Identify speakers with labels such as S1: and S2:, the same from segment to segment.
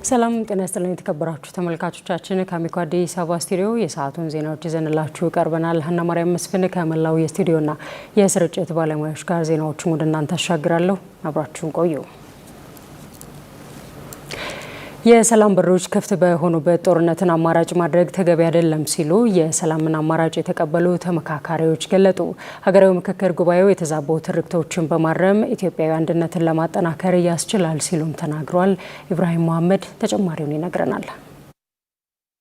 S1: ሰላም ጤና ይስጥልኝ የተከበራችሁ ተመልካቾቻችን ከአሚኮ አዲስ አበባ ስቱዲዮ የሰዓቱን ዜናዎች ይዘንላችሁ ቀርበናል። ሀና ማርያም መስፍን ከመላው የስቱዲዮና የስርጭት ባለሙያዎች ጋር ዜናዎችን ወደ እናንተ አሻግራለሁ። አብራችሁን ቆዩ። የሰላም በሮች ክፍት በሆኑበት ጦርነትን አማራጭ ማድረግ ተገቢ አይደለም ሲሉ የሰላምን አማራጭ የተቀበሉ ተመካካሪዎች ገለጡ። ሀገራዊ ምክክር ጉባኤው የተዛቡ ትርክቶችን በማረም ኢትዮጵያዊ አንድነትን ለማጠናከር ያስችላል ሲሉም ተናግሯል። ኢብራሂም መሐመድ ተጨማሪውን ይነግረናል።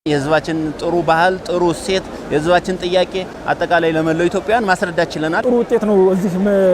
S2: የህዝባችን ጥሩ ባህል ጥሩ ሴት የህዝባችን ጥያቄ አጠቃላይ ለመላው ኢትዮጵያውያን ማስረዳት ችለናል።
S3: ጥሩ ውጤት ነው እዚህ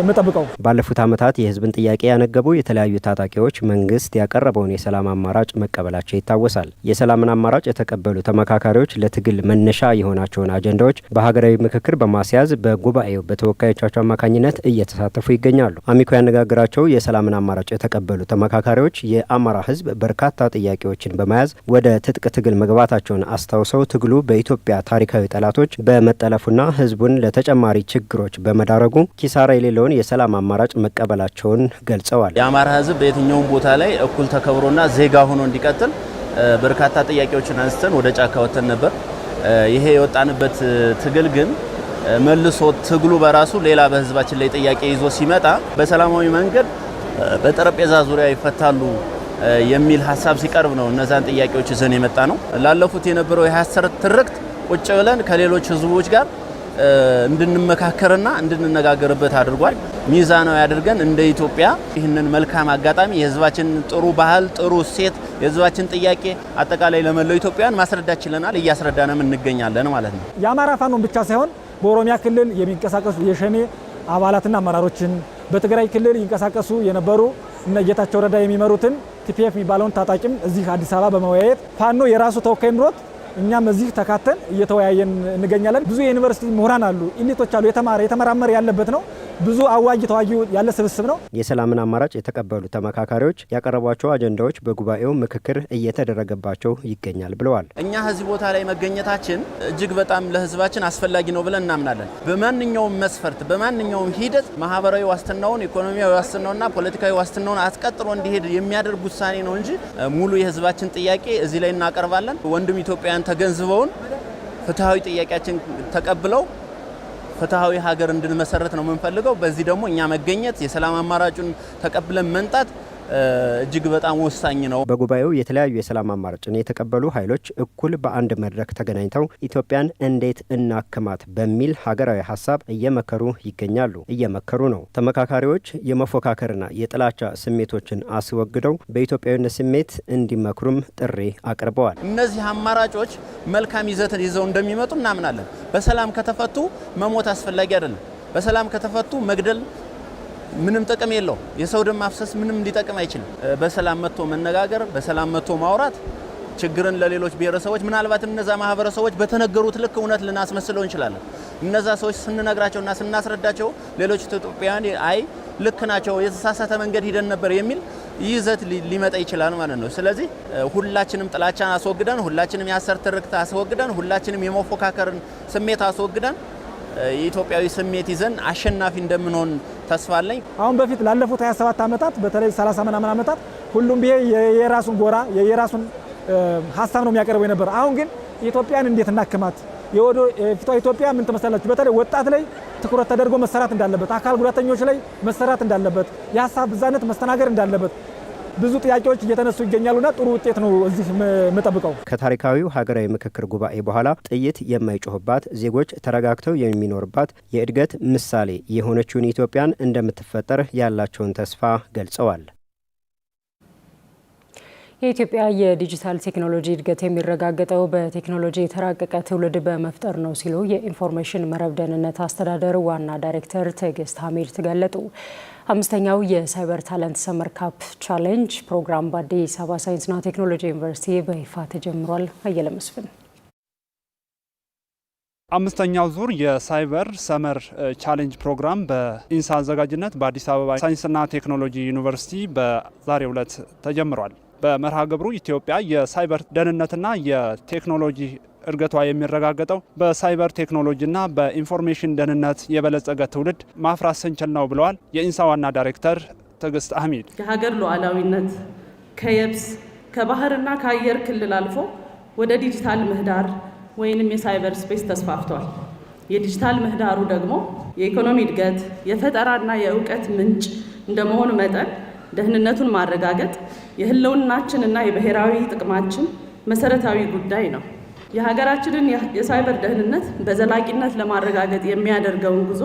S3: መጠብቀው።
S4: ባለፉት ዓመታት የህዝብን ጥያቄ ያነገቡ የተለያዩ ታጣቂዎች መንግስት ያቀረበውን የሰላም አማራጭ መቀበላቸው ይታወሳል። የሰላምን አማራጭ የተቀበሉ ተመካካሪዎች ለትግል መነሻ የሆናቸውን አጀንዳዎች በሀገራዊ ምክክር በማስያዝ በጉባኤው በተወካዮቻቸው አማካኝነት እየተሳተፉ ይገኛሉ። አሚኮ ያነጋገራቸው የሰላምን አማራጭ የተቀበሉ ተመካካሪዎች የአማራ ህዝብ በርካታ ጥያቄዎችን በመያዝ ወደ ትጥቅ ትግል መግባታቸውን አስታውሰው ትግሉ በኢትዮጵያ ታሪካዊ ጠላቶች በመጠለፉና ህዝቡን ለተጨማሪ ችግሮች በመዳረጉ ኪሳራ የሌለውን የሰላም አማራጭ መቀበላቸውን ገልጸዋል።
S2: የአማራ ህዝብ በየትኛውም ቦታ ላይ እኩል ተከብሮና ዜጋ ሆኖ እንዲቀጥል በርካታ ጥያቄዎችን አንስተን ወደ ጫካ ወጥተን ነበር። ይሄ የወጣንበት ትግል ግን መልሶ ትግሉ በራሱ ሌላ በህዝባችን ላይ ጥያቄ ይዞ ሲመጣ በሰላማዊ መንገድ በጠረጴዛ ዙሪያ ይፈታሉ የሚል ሀሳብ ሲቀርብ ነው እነዛን ጥያቄዎች ይዘን የመጣ ነው። ላለፉት የነበረው የሐሰት ትርክት ቁጭ ብለን ከሌሎች ህዝቦች ጋር እንድንመካከርና እንድንነጋገርበት አድርጓል። ሚዛናዊ አድርገን እንደ ኢትዮጵያ ይህንን መልካም አጋጣሚ የህዝባችን ጥሩ ባህል ጥሩ ሴት የህዝባችን ጥያቄ አጠቃላይ ለመላው ኢትዮጵያውያን ማስረዳት ችለናል። እያስረዳንም እንገኛለን ማለት ነው።
S3: የአማራ ፋኖን ብቻ ሳይሆን በኦሮሚያ ክልል የሚንቀሳቀሱ የሸኔ አባላትና አመራሮችን በትግራይ ክልል ይንቀሳቀሱ የነበሩ እነ ጌታቸው ረዳ የሚመሩትን ቲፒኤፍ የሚባለውን ታጣቂም እዚህ አዲስ አበባ በመወያየት ፋኖ የራሱ ተወካይ ኑሮት እኛም እዚህ ተካተን እየተወያየን እንገኛለን። ብዙ የዩኒቨርሲቲ ምሁራን አሉ፣ ኢሊቶች አሉ፣ የተመራመረ ያለበት ነው። ብዙ አዋጊ ተዋጊ ያለ ስብስብ ነው።
S4: የሰላምን አማራጭ የተቀበሉ ተመካካሪዎች ያቀረቧቸው አጀንዳዎች በጉባኤው ምክክር እየተደረገባቸው ይገኛል ብለዋል።
S2: እኛ እዚህ ቦታ ላይ መገኘታችን እጅግ በጣም ለህዝባችን አስፈላጊ ነው ብለን እናምናለን። በማንኛውም መስፈርት በማንኛውም ሂደት ማህበራዊ ዋስትናውን ኢኮኖሚያዊ ዋስትናውና ፖለቲካዊ ዋስትናውን አስቀጥሎ እንዲሄድ የሚያደርግ ውሳኔ ነው እንጂ ሙሉ የህዝባችን ጥያቄ እዚህ ላይ እናቀርባለን። ወንድም ኢትዮጵያውያን ተገንዝበውን ፍትሃዊ ጥያቄያችን ተቀብለው ፍትሃዊ ሀገር እንድንመሰረት ነው የምንፈልገው። በዚህ ደግሞ እኛ መገኘት የሰላም አማራጩን ተቀብለን መንጣት እጅግ በጣም ወሳኝ ነው።
S4: በጉባኤው የተለያዩ የሰላም አማራጭን የተቀበሉ ኃይሎች እኩል በአንድ መድረክ ተገናኝተው ኢትዮጵያን እንዴት እናክማት በሚል ሀገራዊ ሀሳብ እየመከሩ ይገኛሉ፣ እየመከሩ ነው። ተመካካሪዎች የመፎካከርና የጥላቻ ስሜቶችን አስወግደው በኢትዮጵያዊነት ስሜት እንዲመክሩም ጥሪ አቅርበዋል።
S2: እነዚህ አማራጮች መልካም ይዘት ይዘው እንደሚመጡ እናምናለን። በሰላም ከተፈቱ መሞት አስፈላጊ አይደለም። በሰላም ከተፈቱ መግደል ምንም ጥቅም የለው። የሰው ደም ማፍሰስ ምንም ሊጠቅም አይችልም። በሰላም መጥቶ መነጋገር በሰላም መጥቶ ማውራት ችግርን ለሌሎች ብሔረሰቦች ምናልባት እነዛ ማህበረሰቦች በተነገሩት ልክ እውነት ልናስመስለው እንችላለን። እነዛ ሰዎች ስንነግራቸውና ስናስረዳቸው ሌሎች ኢትዮጵያውያን አይ ልክ ናቸው የተሳሳተ መንገድ ሂደን ነበር የሚል ይዘት ሊመጣ ይችላል ማለት ነው። ስለዚህ ሁላችንም ጥላቻን አስወግደን ሁላችንም የሐሰት ትርክት አስወግደን ሁላችንም የመፎካከርን ስሜት አስወግደን የኢትዮጵያዊ ስሜት ይዘን አሸናፊ እንደምንሆን ተስፋ አለኝ።
S3: አሁን በፊት ላለፉት 27 ዓመታት በተለይ 30 ምናምን ዓመታት ሁሉም ብሄር የራሱን ጎራ የራሱን ሀሳብ ነው የሚያቀርበው የነበር። አሁን ግን ኢትዮጵያን እንዴት እናክማት የፊቷ ኢትዮጵያ ምን ትመስላለች? በተለይ ወጣት ላይ ትኩረት ተደርጎ መሰራት እንዳለበት፣ አካል ጉዳተኞች ላይ መሰራት እንዳለበት፣ የሀሳብ ብዛነት መስተናገር እንዳለበት ብዙ ጥያቄዎች እየተነሱ ይገኛሉና ጥሩ ውጤት ነው እዚህ መጠብቀው።
S4: ከታሪካዊው ሀገራዊ ምክክር ጉባኤ በኋላ ጥይት የማይጮህባት ዜጎች ተረጋግተው የሚኖርባት የእድገት ምሳሌ የሆነችውን ኢትዮጵያን እንደምትፈጠር ያላቸውን ተስፋ ገልጸዋል።
S1: የኢትዮጵያ የዲጂታል ቴክኖሎጂ እድገት የሚረጋገጠው በቴክኖሎጂ የተራቀቀ ትውልድ በመፍጠር ነው ሲሉ የኢንፎርሜሽን መረብ ደህንነት አስተዳደር ዋና ዳይሬክተር ትዕግስት ሐሚድ ገለጹ። አምስተኛው የሳይበር ታለንት ሰመር ካፕ ቻሌንጅ ፕሮግራም በአዲስ አበባ ሳይንስና ቴክኖሎጂ ዩኒቨርሲቲ በይፋ ተጀምሯል። አየለ መስፍን
S5: አምስተኛው ዙር የሳይበር ሰመር ቻሌንጅ ፕሮግራም በኢንሳ አዘጋጅነት በአዲስ አበባ ሳይንስና ቴክኖሎጂ ዩኒቨርሲቲ በዛሬው ዕለት ተጀምሯል። በመርሃ ግብሩ ኢትዮጵያ የሳይበር ደህንነትና የቴክኖሎጂ እድገቷ የሚረጋገጠው በሳይበር ቴክኖሎጂና በኢንፎርሜሽን ደህንነት የበለጸገ ትውልድ ማፍራት ስንችል ነው ብለዋል የኢንሳ ዋና ዳይሬክተር ትዕግስት ሐሚድ።
S6: የሀገር ሉዓላዊነት ከየብስ ከባህርና ከአየር ክልል አልፎ ወደ ዲጂታል ምህዳር ወይንም የሳይበር ስፔስ ተስፋፍቷል። የዲጂታል ምህዳሩ ደግሞ የኢኮኖሚ እድገት የፈጠራና የእውቀት ምንጭ እንደመሆኑ መጠን ደህንነቱን ማረጋገጥ የህልውናችንና የብሔራዊ ጥቅማችን መሰረታዊ ጉዳይ ነው። የሀገራችንን የሳይበር ደህንነት በዘላቂነት ለማረጋገጥ የሚያደርገውን ጉዞ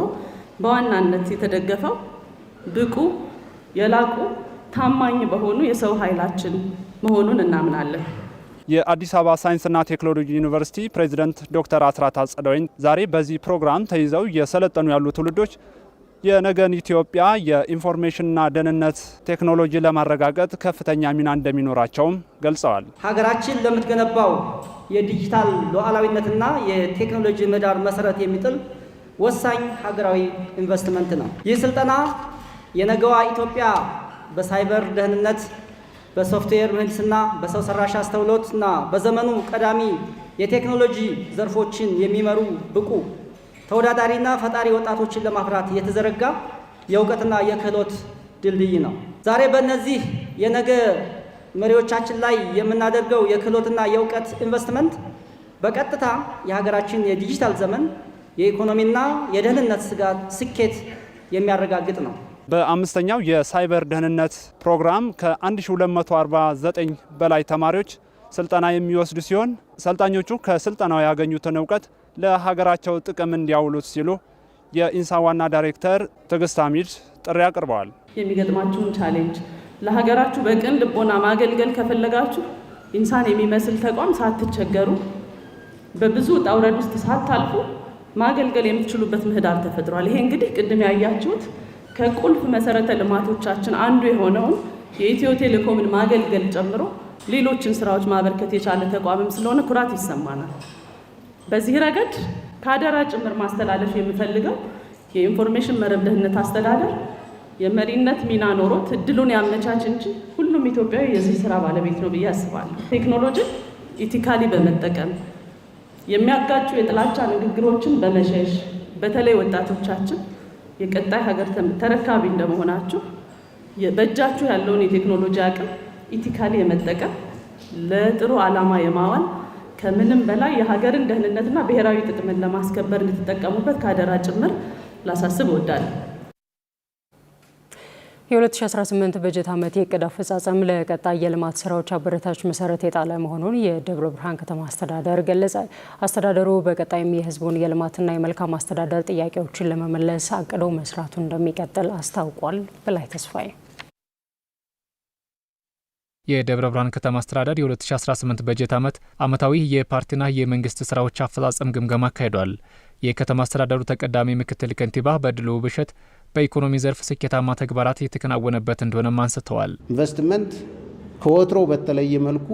S6: በዋናነት የተደገፈው ብቁ፣ የላቁ፣ ታማኝ በሆኑ የሰው ኃይላችን መሆኑን እናምናለን።
S5: የአዲስ አበባ ሳይንስና ቴክኖሎጂ ዩኒቨርሲቲ ፕሬዝዳንት ዶክተር አስራት አጸደወይን ዛሬ በዚህ ፕሮግራም ተይዘው የሰለጠኑ ያሉ ትውልዶች የነገን ኢትዮጵያ የኢንፎርሜሽንና ደህንነት ቴክኖሎጂ ለማረጋገጥ ከፍተኛ ሚና እንደሚኖራቸውም ገልጸዋል።
S7: ሀገራችን ለምትገነባው የዲጂታል ሉዓላዊነትና የቴክኖሎጂ ምህዳር መሰረት የሚጥል ወሳኝ ሀገራዊ ኢንቨስትመንት ነው። ይህ ስልጠና የነገዋ ኢትዮጵያ በሳይበር ደህንነት፣ በሶፍትዌር ምህንድስና፣ በሰው ሰራሽ አስተውሎትና በዘመኑ ቀዳሚ የቴክኖሎጂ ዘርፎችን የሚመሩ ብቁ ተወዳዳሪና ፈጣሪ ወጣቶችን ለማፍራት የተዘረጋ የእውቀትና የክህሎት ድልድይ ነው። ዛሬ በእነዚህ የነገ መሪዎቻችን ላይ የምናደርገው የክህሎትና የእውቀት ኢንቨስትመንት በቀጥታ የሀገራችን የዲጂታል ዘመን የኢኮኖሚና የደህንነት ስኬት የሚያረጋግጥ ነው።
S5: በአምስተኛው የሳይበር ደህንነት ፕሮግራም ከ1249 በላይ ተማሪዎች ስልጠና የሚወስዱ ሲሆን ሰልጣኞቹ ከስልጠናው ያገኙትን እውቀት ለሀገራቸው ጥቅም እንዲያውሉት ሲሉ የኢንሳ ዋና ዳይሬክተር ትዕግስት ሐሚድ ጥሪ አቅርበዋል።
S6: የሚገጥማችሁን ቻሌንጅ ለሀገራችሁ በቅን ልቦና ማገልገል ከፈለጋችሁ ኢንሳን የሚመስል ተቋም ሳትቸገሩ በብዙ ውጣ ውረድ ውስጥ ሳታልፉ ማገልገል የምትችሉበት ምህዳር ተፈጥሯል። ይሄ እንግዲህ ቅድም ያያችሁት ከቁልፍ መሰረተ ልማቶቻችን አንዱ የሆነውን የኢትዮ ቴሌኮምን ማገልገል ጨምሮ ሌሎችን ስራዎች ማበርከት የቻለ ተቋምም ስለሆነ ኩራት ይሰማናል። በዚህ ረገድ ከአደራ ጭምር ማስተላለፍ የምፈልገው የኢንፎርሜሽን መረብ ደህንነት አስተዳደር የመሪነት ሚና ኖሮት እድሉን ያመቻች እንጂ ሁሉም ኢትዮጵያዊ የዚህ ስራ ባለቤት ነው ብዬ አስባለሁ። ቴክኖሎጂን ኢቲካሊ በመጠቀም የሚያጋጩ የጥላቻ ንግግሮችን በመሸሽ በተለይ ወጣቶቻችን የቀጣይ ሀገር ተረካቢ እንደመሆናችሁ በእጃችሁ ያለውን የቴክኖሎጂ አቅም ኢቲካሊ የመጠቀም ለጥሩ ዓላማ የማዋል ከምንም በላይ የሀገርን ደህንነትና ብሔራዊ ጥቅምን ለማስከበር እንድትጠቀሙበት ካደራ ጭምር ላሳስብ እወዳለሁ።
S1: የ2018 በጀት ዓመት የዕቅድ አፈጻጸም ለቀጣይ የልማት ስራዎች አበረታች መሰረት የጣለ መሆኑን የደብረ ብርሃን ከተማ አስተዳደር ገለጸ። አስተዳደሩ በቀጣይም የሕዝቡን የልማትና የመልካም አስተዳደር ጥያቄዎችን ለመመለስ አቅዶ መስራቱን እንደሚቀጥል አስታውቋል። በላይ ተስፋዬ
S8: የደብረ ብርሃን ከተማ አስተዳደር የ2018 በጀት ዓመት ዓመታዊ የፓርቲና የመንግስት ስራዎች አፈጻጸም ግምገማ አካሂዷል። የከተማ አስተዳደሩ ተቀዳሚ ምክትል ከንቲባ በድሉ ውብሸት በኢኮኖሚ ዘርፍ ስኬታማ ተግባራት የተከናወነበት እንደሆነም አንስተዋል።
S9: ኢንቨስትመንት ከወትሮ በተለየ መልኩ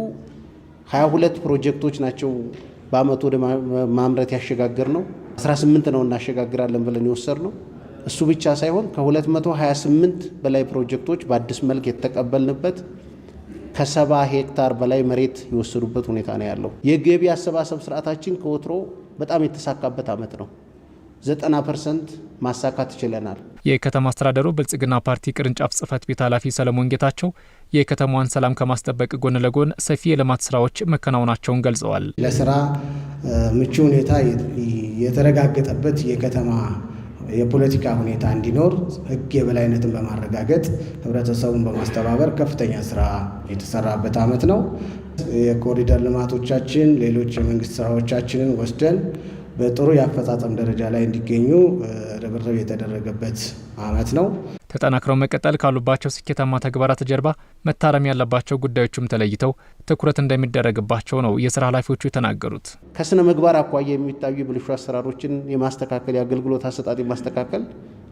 S9: 22 ፕሮጀክቶች ናቸው በአመቱ ወደ ማምረት ያሸጋገር ነው። 18 ነው እናሸጋግራለን ብለን የወሰድ ነው። እሱ ብቻ ሳይሆን ከ228 በላይ ፕሮጀክቶች በአዲስ መልክ የተቀበልንበት ከ70 ሄክታር በላይ መሬት የወሰዱበት ሁኔታ ነው ያለው። የገቢ አሰባሰብ ስርዓታችን ከወትሮ በጣም የተሳካበት አመት ነው። 90% ማሳካት ይችለናል።
S8: የከተማ አስተዳደሩ ብልጽግና ፓርቲ ቅርንጫፍ ጽህፈት ቤት ኃላፊ ሰለሞን ጌታቸው የከተማዋን ሰላም ከማስጠበቅ ጎን ለጎን ሰፊ የልማት ስራዎች መከናወናቸውን ገልጸዋል።
S10: ለስራ ምቹ ሁኔታ የተረጋገጠበት የከተማ የፖለቲካ ሁኔታ እንዲኖር ህግ የበላይነትን በማረጋገጥ ህብረተሰቡን በማስተባበር ከፍተኛ ስራ የተሰራበት አመት ነው። የኮሪደር ልማቶቻችን፣ ሌሎች የመንግስት ስራዎቻችንን ወስደን በጥሩ የአፈጻጸም ደረጃ ላይ እንዲገኙ ርብርብ የተደረገበት አመት ነው።
S8: ተጠናክረው መቀጠል ካሉባቸው ስኬታማ ተግባራት ጀርባ መታረም ያለባቸው ጉዳዮችም ተለይተው ትኩረት እንደሚደረግባቸው ነው የስራ ኃላፊዎቹ የተናገሩት።
S9: ከስነ ምግባር አኳያ የሚታዩ ብልሹ አሰራሮችን የማስተካከል የአገልግሎት አሰጣጥ የማስተካከል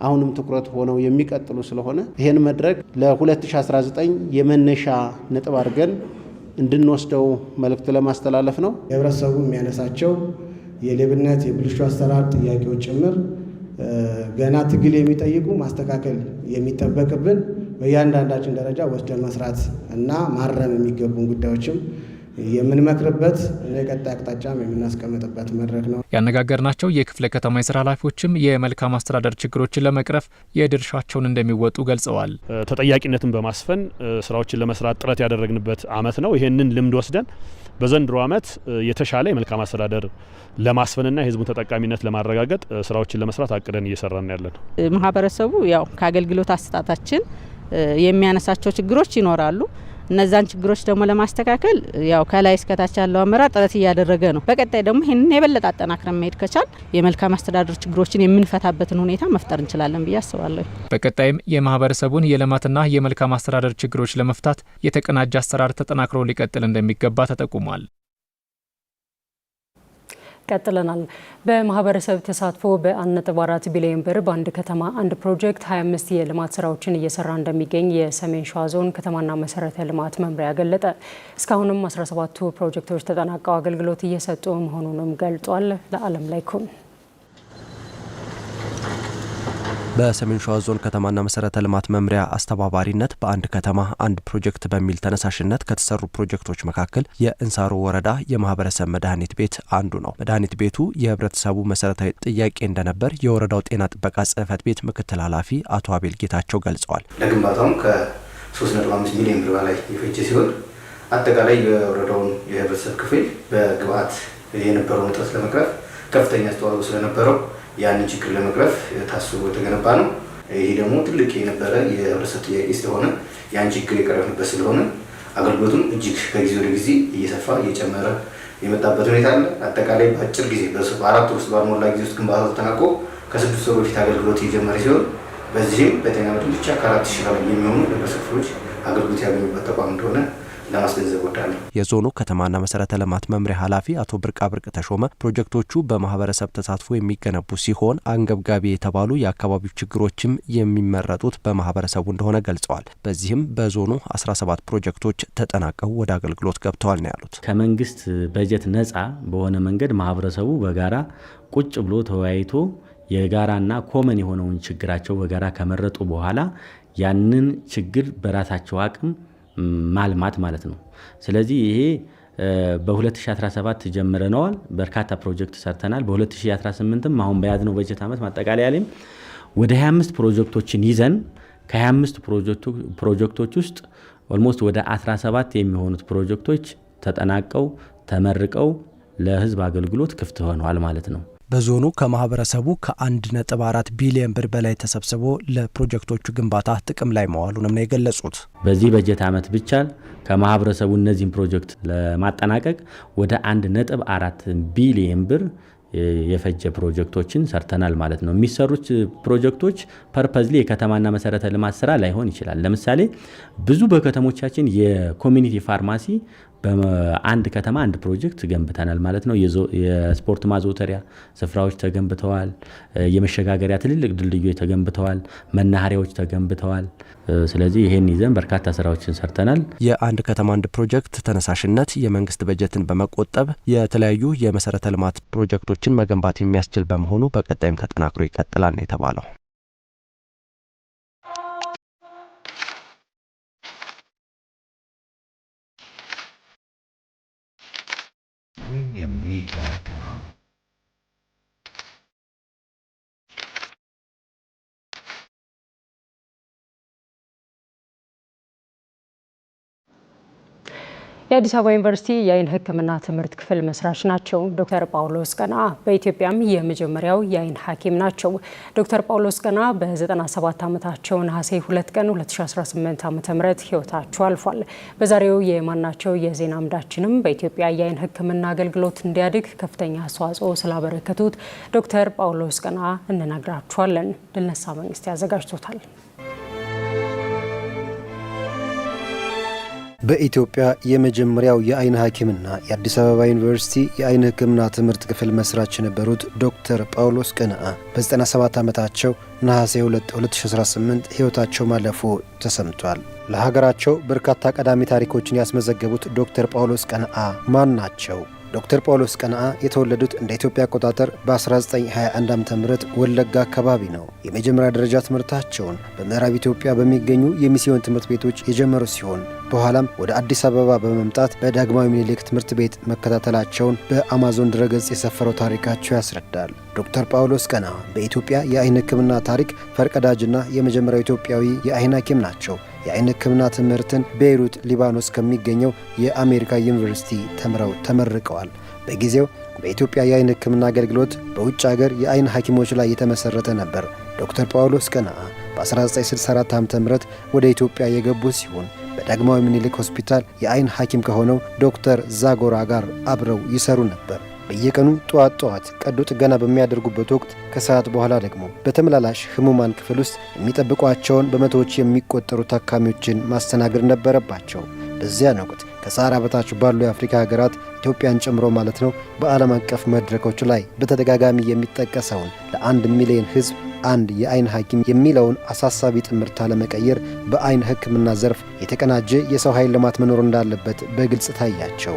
S9: አሁንም ትኩረት ሆነው የሚቀጥሉ ስለሆነ ይሄን መድረክ ለ2019 የመነሻ ነጥብ አድርገን እንድንወስደው መልእክት ለማስተላለፍ ነው።
S10: ህብረተሰቡ የሚያነሳቸው የሌብነት የብልሹ አሰራር ጥያቄዎች ጭምር ገና ትግል የሚጠይቁ ማስተካከል የሚጠበቅብን በእያንዳንዳችን ደረጃ ወስደን መስራት እና ማረም የሚገቡን ጉዳዮችም የምንመክርበት የቀጣይ አቅጣጫም የምናስቀምጥበት መድረክ ነው።
S8: ያነጋገርናቸው የክፍለ ከተማ የስራ ኃላፊዎችም የመልካም አስተዳደር ችግሮችን ለመቅረፍ የድርሻቸውን እንደሚወጡ ገልጸዋል።
S11: ተጠያቂነትን በማስፈን ስራዎችን ለመስራት ጥረት ያደረግንበት አመት ነው። ይሄንን ልምድ ወስደን በዘንድሮ አመት የተሻለ የመልካም አስተዳደር ለማስፈንና የህዝቡን ተጠቃሚነት ለማረጋገጥ ስራዎችን ለመስራት አቅደን እየሰራን ያለን።
S6: ማህበረሰቡ ያው ከአገልግሎት አሰጣጣችን የሚያነሳቸው ችግሮች ይኖራሉ። እነዛን ችግሮች ደግሞ ለማስተካከል ያው ከላይ እስከታች ያለው አመራር ጥረት እያደረገ ነው። በቀጣይ ደግሞ ይሄንን የበለጠ አጠናክረን መሄድ ከቻል የመልካም አስተዳደር ችግሮችን የምንፈታበትን ሁኔታ መፍጠር እንችላለን ብዬ አስባለሁ።
S8: በቀጣይም የማህበረሰቡን የልማትና የመልካም አስተዳደር ችግሮች ለመፍታት የተቀናጀ አሰራር ተጠናክሮ ሊቀጥል እንደሚገባ ተጠቁሟል።
S1: ቀጥለናል። በማህበረሰብ ተሳትፎ በ1.4 ቢሊዮን ብር በአንድ ከተማ አንድ ፕሮጀክት 25 የልማት ስራዎችን እየሰራ እንደሚገኝ የሰሜን ሸዋ ዞን ከተማና መሰረተ ልማት መምሪያ ገለጠ። እስካሁንም 17ቱ ፕሮጀክቶች ተጠናቀው አገልግሎት እየሰጡ መሆኑንም ገልጧል። ለዓለም ላይ ኩን
S12: በሰሜን ሸዋ ዞን ከተማና መሰረተ ልማት መምሪያ አስተባባሪነት በአንድ ከተማ አንድ ፕሮጀክት በሚል ተነሳሽነት ከተሰሩ ፕሮጀክቶች መካከል የእንሳሮ ወረዳ የማህበረሰብ መድኃኒት ቤት አንዱ ነው። መድኃኒት ቤቱ የህብረተሰቡ መሰረታዊ ጥያቄ እንደነበር የወረዳው ጤና ጥበቃ ጽህፈት ቤት ምክትል ኃላፊ አቶ አቤል ጌታቸው ገልጸዋል።
S13: ለግንባታውም ከ3.5 ሚሊዮን ብር በላይ የፈጀ ሲሆን አጠቃላይ የወረዳውን የህብረተሰብ ክፍል በግብአት የነበረውን እጥረት ለመቅረፍ ከፍተኛ አስተዋጽኦ ስለነበረው ያንን ችግር ለመቅረፍ ታስቦ የተገነባ ነው። ይሄ ደግሞ ትልቅ የነበረ የህብረተሰብ ጥያቄ ስለሆነ ያን ችግር የቀረፍንበት ስለሆነ አገልግሎቱም እጅግ ከጊዜ ወደ ጊዜ እየሰፋ እየጨመረ የመጣበት ሁኔታ አለ። አጠቃላይ በአጭር ጊዜ በ4 ወር ውስጥ ባልሞላ ጊዜ ውስጥ ግንባታው ተጠናቆ ከ6 ወር በፊት አገልግሎት የጀመረ ሲሆን በዚህም በጤና መድን ብቻ ከ4,000 በላይ የሚሆኑ ህብረተሰብ ክፍሎች አገልግሎት ያገኙበት ተቋም እንደሆነ ለማስገንዘብ ወዳለሁ።
S12: የዞኑ ከተማና መሰረተ ልማት መምሪያ ኃላፊ አቶ ብርቅ ተሾመ ፕሮጀክቶቹ በማህበረሰብ ተሳትፎ የሚገነቡ ሲሆን አንገብጋቢ የተባሉ የአካባቢው ችግሮችም የሚመረጡት በማህበረሰቡ እንደሆነ ገልጸዋል። በዚህም በዞኑ 17 ፕሮጀክቶች ተጠናቀው ወደ አገልግሎት ገብተዋል ነው ያሉት።
S14: ከመንግስት በጀት ነፃ በሆነ መንገድ ማህበረሰቡ በጋራ ቁጭ ብሎ ተወያይቶ የጋራና ኮመን የሆነውን ችግራቸው በጋራ ከመረጡ በኋላ ያንን ችግር በራሳቸው አቅም ማልማት ማለት ነው። ስለዚህ ይሄ በ2017 ጀምረነዋል። በርካታ ፕሮጀክት ሰርተናል። በ2018ም አሁን በያዝነው በጀት ዓመት ማጠቃለያ ላይ ወደ 25 ፕሮጀክቶችን ይዘን ከ25 ፕሮጀክቶች ውስጥ ኦልሞስት ወደ 17 የሚሆኑት ፕሮጀክቶች ተጠናቀው ተመርቀው ለህዝብ አገልግሎት ክፍት ሆነዋል ማለት ነው።
S12: በዞኑ ከማህበረሰቡ ከ1.4 ቢሊዮን ብር በላይ ተሰብስቦ ለፕሮጀክቶቹ ግንባታ ጥቅም ላይ መዋሉንም ነው የገለጹት።
S14: በዚህ በጀት ዓመት ብቻ ከማህበረሰቡ እነዚህን ፕሮጀክት ለማጠናቀቅ ወደ 1.4 ቢሊዮን ብር የፈጀ ፕሮጀክቶችን ሰርተናል ማለት ነው። የሚሰሩት ፕሮጀክቶች ፐርፐዝሊ የከተማና መሰረተ ልማት ስራ ላይሆን ይችላል። ለምሳሌ ብዙ በከተሞቻችን የኮሚኒቲ ፋርማሲ በአንድ ከተማ አንድ ፕሮጀክት ገንብተናል ማለት ነው። የስፖርት ማዘውተሪያ ስፍራዎች ተገንብተዋል። የመሸጋገሪያ ትልልቅ ድልድዮች ተገንብተዋል። መናኸሪያዎች ተገንብተዋል። ስለዚህ ይሄን ይዘን በርካታ ስራዎችን ሰርተናል።
S12: የአንድ ከተማ አንድ ፕሮጀክት ተነሳሽነት የመንግስት በጀትን በመቆጠብ የተለያዩ የመሰረተ ልማት ፕሮጀክቶችን መገንባት የሚያስችል በመሆኑ በቀጣይም ተጠናክሮ ይቀጥላል ነው የተባለው።
S1: የአዲስ አበባ ዩኒቨርሲቲ የአይን ሕክምና ትምህርት ክፍል መስራች ናቸው። ዶክተር ጳውሎስ ቀና በኢትዮጵያም የመጀመሪያው የአይን ሐኪም ናቸው። ዶክተር ጳውሎስ ቀና በ97 ዓመታቸው ነሐሴ 2 ቀን 2018 ዓ.ም ህይወታቸው አልፏል። በዛሬው የማናቸው የዜና አምዳችንም በኢትዮጵያ የአይን ሕክምና አገልግሎት እንዲያድግ ከፍተኛ አስተዋጽኦ ስላበረከቱት ዶክተር ጳውሎስ ቀና እንነግራችኋለን። ድልነሳ መንግስት ያዘጋጅቶታል።
S15: በኢትዮጵያ የመጀመሪያው የአይን ሐኪምና የአዲስ አበባ ዩኒቨርሲቲ የአይን ሕክምና ትምህርት ክፍል መስራች የነበሩት ዶክተር ጳውሎስ ቀነዓ በ97 ዓመታቸው ነሐሴ 2 2018 ሕይወታቸው ማለፉ ተሰምቷል። ለሀገራቸው በርካታ ቀዳሚ ታሪኮችን ያስመዘገቡት ዶክተር ጳውሎስ ቀነዓ ማን ናቸው? ዶክተር ጳውሎስ ቀነዓ የተወለዱት እንደ ኢትዮጵያ አቆጣጠር በ1921 ዓ.ም ወለጋ አካባቢ ነው። የመጀመሪያ ደረጃ ትምህርታቸውን በምዕራብ ኢትዮጵያ በሚገኙ የሚስዮን ትምህርት ቤቶች የጀመሩ ሲሆን በኋላም ወደ አዲስ አበባ በመምጣት በዳግማዊ ምኒልክ ትምህርት ቤት መከታተላቸውን በአማዞን ድረገጽ የሰፈረው ታሪካቸው ያስረዳል። ዶክተር ጳውሎስ ቀነዓ በኢትዮጵያ የአይን ሕክምና ታሪክ ፈርቀዳጅና የመጀመሪያው ኢትዮጵያዊ የአይን ሐኪም ናቸው። የአይን ሕክምና ትምህርትን ቤይሩት ሊባኖስ ከሚገኘው የአሜሪካ ዩኒቨርሲቲ ተምረው ተመርቀዋል። በጊዜው በኢትዮጵያ የአይን ሕክምና አገልግሎት በውጭ ሀገር የአይን ሐኪሞች ላይ የተመሰረተ ነበር። ዶክተር ጳውሎስ ቀነዓ በ1964 ዓ.ም ወደ ኢትዮጵያ የገቡ ሲሆን በዳግማዊ ምኒልክ ሆስፒታል የአይን ሐኪም ከሆነው ዶክተር ዛጎራ ጋር አብረው ይሰሩ ነበር። በየቀኑ ጠዋት ቀዶ ጥገና በሚያደርጉበት ወቅት ከሰዓት በኋላ ደግሞ በተመላላሽ ህሙማን ክፍል ውስጥ የሚጠብቋቸውን በመቶዎች የሚቆጠሩ ታካሚዎችን ማስተናገድ ነበረባቸው። በዚያን ወቅት ከሰሃራ በታች ባሉ የአፍሪካ ሀገራት ኢትዮጵያን ጨምሮ ማለት ነው በዓለም አቀፍ መድረኮች ላይ በተደጋጋሚ የሚጠቀሰውን ለ1 ሚሊዮን ህዝብ አንድ የአይን ሐኪም የሚለውን አሳሳቢ ጥምርታ ለመቀየር በአይን ሕክምና ዘርፍ የተቀናጀ የሰው ኃይል ልማት መኖር እንዳለበት በግልጽ ታያቸው።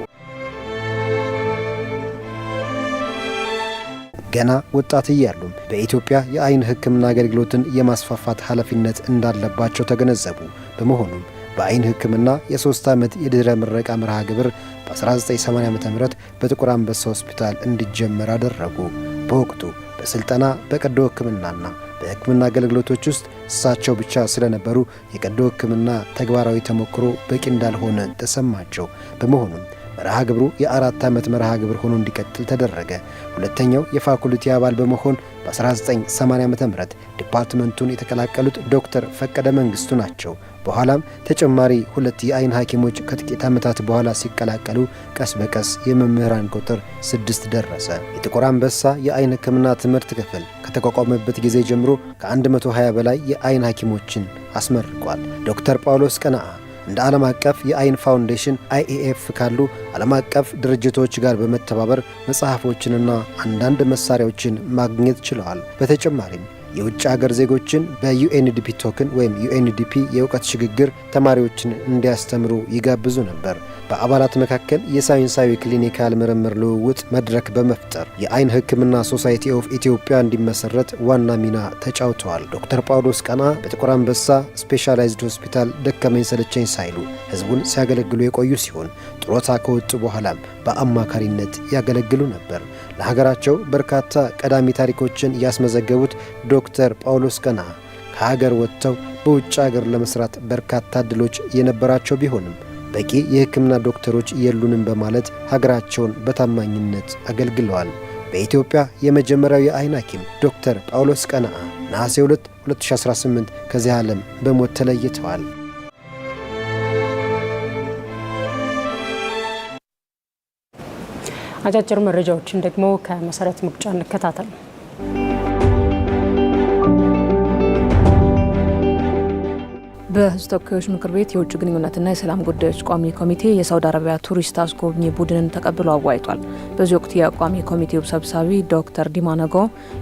S15: ገና ወጣት እያሉም በኢትዮጵያ የአይን ሕክምና አገልግሎትን የማስፋፋት ኃላፊነት እንዳለባቸው ተገነዘቡ። በመሆኑም በአይን ሕክምና የ3 ዓመት የድህረ ምረቃ መርሃ ግብር በ1980 ዓ.ም በጥቁር አንበሳ ሆስፒታል እንዲጀመር አደረጉ። በወቅቱ በስልጠና በቀዶ ሕክምናና በሕክምና አገልግሎቶች ውስጥ እሳቸው ብቻ ስለነበሩ የቀዶ ሕክምና ተግባራዊ ተሞክሮ በቂ እንዳልሆነ ተሰማቸው። በመሆኑም መርሃ ግብሩ የ4 ዓመት መርሃ ግብር ሆኖ እንዲቀጥል ተደረገ። ሁለተኛው የፋኩልቲ አባል በመሆን በ1980 ዓ.ም ዲፓርትመንቱን የተቀላቀሉት ዶክተር ፈቀደ መንግስቱ ናቸው። በኋላም ተጨማሪ 2 የአይን ሐኪሞች ከጥቂት ዓመታት በኋላ ሲቀላቀሉ ቀስ በቀስ የመምህራን ቁጥር 6 ደረሰ። የጥቁር አንበሳ የአይን ሕክምና ትምህርት ክፍል ከተቋቋመበት ጊዜ ጀምሮ ከ120 በላይ የአይን ሐኪሞችን አስመርቋል። ዶክተር ጳውሎስ ቀነዓ እንደ ዓለም አቀፍ የአይን ፋውንዴሽን IAF ካሉ ዓለም አቀፍ ድርጅቶች ጋር በመተባበር መጽሐፎችንና አንዳንድ መሳሪያዎችን ማግኘት ችለዋል። በተጨማሪም የውጭ ሀገር ዜጎችን በUNDP ቶክን ወይም UNDP የእውቀት ሽግግር ተማሪዎችን እንዲያስተምሩ ይጋብዙ ነበር። በአባላት መካከል የሳይንሳዊ ክሊኒካል ምርምር ልውውጥ መድረክ በመፍጠር የአይን ሕክምና ሶሳይቲ ኦፍ ኢትዮጵያ እንዲመሰረት ዋና ሚና ተጫውተዋል። ዶክተር ጳውሎስ ቀነዓ በጥቁር አንበሳ ስፔሻላይዝድ ሆስፒታል ደከመኝ ሰለቸኝ ሳይሉ ሕዝቡን ሲያገለግሉ የቆዩ ሲሆን ጡረታ ከወጡ በኋላም በአማካሪነት ያገለግሉ ነበር። ለሀገራቸው በርካታ ቀዳሚ ታሪኮችን ያስመዘገቡት ዶክተር ጳውሎስ ቀነዓ ከሀገር ወጥተው በውጭ ሀገር ለመስራት በርካታ እድሎች የነበራቸው ቢሆንም በቂ የሕክምና ዶክተሮች የሉንም በማለት ሀገራቸውን በታማኝነት አገልግለዋል። በኢትዮጵያ የመጀመሪያው የአይን ሐኪም ዶክተር ጳውሎስ ቀነዓ ነሐሴ 2 2018 ከዚህ ዓለም በሞት ተለይተዋል።
S1: አጫጭር መረጃዎችን ደግሞ ከመሰረት መቅጫ እንከታተል።
S16: በሕዝብ ተወካዮች ምክር ቤት የውጭ ግንኙነትና የሰላም ጉዳዮች ቋሚ ኮሚቴ የሳውዲ አረቢያ ቱሪስት አስጎብኚ ቡድንን ተቀብሎ አወያይቷል። በዚህ ወቅት የቋሚ ኮሚቴው ሰብሳቢ ዶክተር ዲማ ነጎ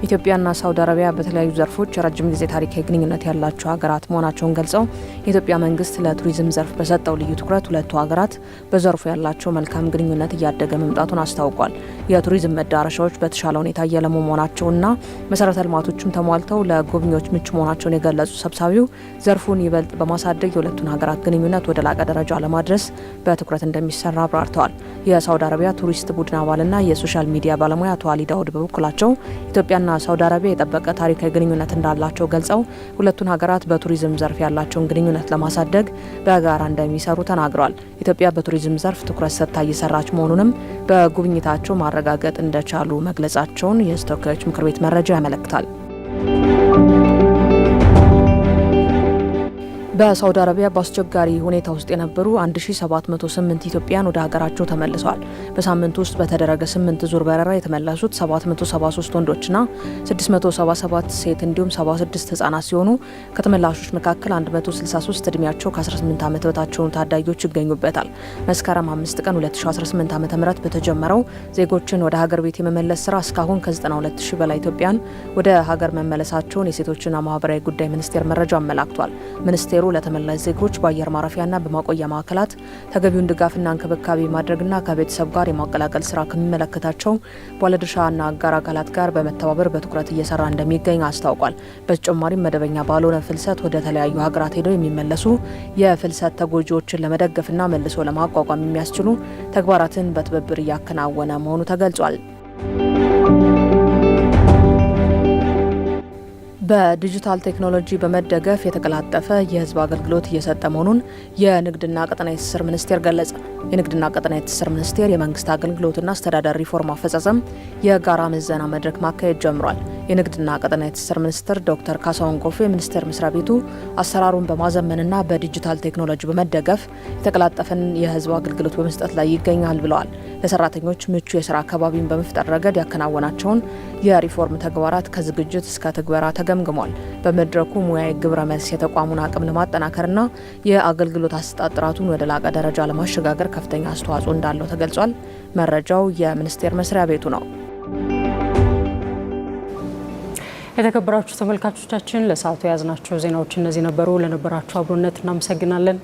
S16: ኢትዮጵያና ሳውዲ አረቢያ በተለያዩ ዘርፎች ረጅም ጊዜ ታሪካዊ ግንኙነት ያላቸው ሀገራት መሆናቸውን ገልጸው የኢትዮጵያ መንግስት ለቱሪዝም ዘርፍ በሰጠው ልዩ ትኩረት ሁለቱ ሀገራት በዘርፉ ያላቸው መልካም ግንኙነት እያደገ መምጣቱን አስታውቋል። የቱሪዝም መዳረሻዎች በተሻለ ሁኔታ እየለሙ መሆናቸውና መሰረተ ልማቶችም ተሟልተው ለጎብኚዎች ምቹ መሆናቸውን የገለጹ ሰብሳቢው ዘርፉን ይበልጥ በማሳደግ የሁለቱን ሀገራት ግንኙነት ወደ ላቀ ደረጃ ለማድረስ በትኩረት እንደሚሰራ አብራርተዋል። የሳውዲ አረቢያ ቱሪስት ቡድን አባልና የሶሻል ሚዲያ ባለሙያ አቶ አሊ ዳውድ በበኩላቸው ኢትዮጵያና ሳውዲ አረቢያ የጠበቀ ታሪካዊ ግንኙነት እንዳላቸው ገልጸው ሁለቱን ሀገራት በቱሪዝም ዘርፍ ያላቸውን ግንኙነት ለማሳደግ በጋራ እንደሚሰሩ ተናግረዋል። ኢትዮጵያ በቱሪዝም ዘርፍ ትኩረት ሰጥታ እየሰራች መሆኑንም በጉብኝታቸው ማረጋገጥ እንደቻሉ መግለጻቸውን የሕዝብ ተወካዮች ምክር ቤት መረጃ ያመለክታል። በሳውዲ አረቢያ በአስቸጋሪ ሁኔታ ውስጥ የነበሩ 1708 ኢትዮጵያውያን ወደ ሀገራቸው ተመልሰዋል። በሳምንት ውስጥ በተደረገ 8 ዙር በረራ የተመለሱት 773 ወንዶችና 677 ሴት እንዲሁም 76 ህጻናት ሲሆኑ ከተመላሾች መካከል 163 እድሜያቸው ከ18 ዓመት በታች የሆኑ ታዳጊዎች ይገኙበታል። መስከረም 5 ቀን 2018 ዓ.ም በተጀመረው ዜጎችን ወደ ሀገር ቤት የመመለስ ስራ እስካሁን ከ92000 በላይ ኢትዮጵያውያን ወደ ሀገር መመለሳቸውን የሴቶችና ማህበራዊ ጉዳይ ሚኒስቴር መረጃ አመላክቷል። ሚኒስቴሩ ለተመላሽ ዜጎች በአየር ማረፊያና በማቆያ ማዕከላት ተገቢውን ድጋፍና እንክብካቤ ማድረግና ከቤተሰብ ጋር የማቀላቀል ስራ ከሚመለከታቸው ባለድርሻና አጋር አካላት ጋር በመተባበር በትኩረት እየሰራ እንደሚገኝ አስታውቋል። በተጨማሪም መደበኛ ባልሆነ ፍልሰት ወደ ተለያዩ ሀገራት ሄደው የሚመለሱ የፍልሰት ተጎጂዎችን ለመደገፍና መልሶ ለማቋቋም የሚያስችሉ ተግባራትን በትብብር እያከናወነ መሆኑ ተገልጿል። በዲጂታል ቴክኖሎጂ በመደገፍ የተቀላጠፈ የህዝብ አገልግሎት እየሰጠ መሆኑን የንግድና ቀጠናዊ ትስስር ሚኒስቴር ገለጸ። የንግድና ቀጠናዊ ትስስር ሚኒስቴር የመንግስት አገልግሎትና አስተዳደር ሪፎርም አፈጻጸም የጋራ ምዘና መድረክ ማካሄድ ጀምሯል። የንግድና ቀጠናዊ ትስስር ሚኒስትር ዶክተር ካሳሁን ጎፌ ሚኒስቴር መስሪያ ቤቱ አሰራሩን በማዘመንና በዲጂታል ቴክኖሎጂ በመደገፍ የተቀላጠፈን የህዝብ አገልግሎት በመስጠት ላይ ይገኛል ብለዋል። ለሰራተኞች ምቹ የስራ አካባቢን በመፍጠር ረገድ ያከናወናቸውን የሪፎርም ተግባራት ከዝግጅት እስከ ትግበራ ተገምግሟል። በመድረኩ ሙያዊ ግብረ መልስ የተቋሙን አቅም ለማጠናከርና የአገልግሎት አሰጣጥ ጥራቱን ወደ ላቀ ደረጃ ለማሸጋገር ከፍተኛ አስተዋጽኦ እንዳለው ተገልጿል። መረጃው የሚኒስቴር መስሪያ ቤቱ ነው።
S1: የተከበራችሁ ተመልካቾቻችን ለሰዓቱ የያዝናቸው ዜናዎች እነዚህ ነበሩ። ለነበራችሁ አብሮነት እናመሰግናለን።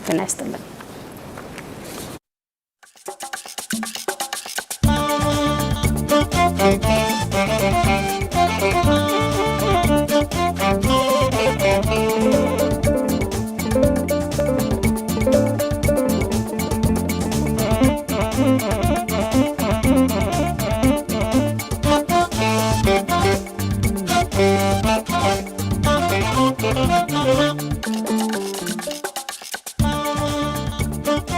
S1: ጤና ይስጥልን።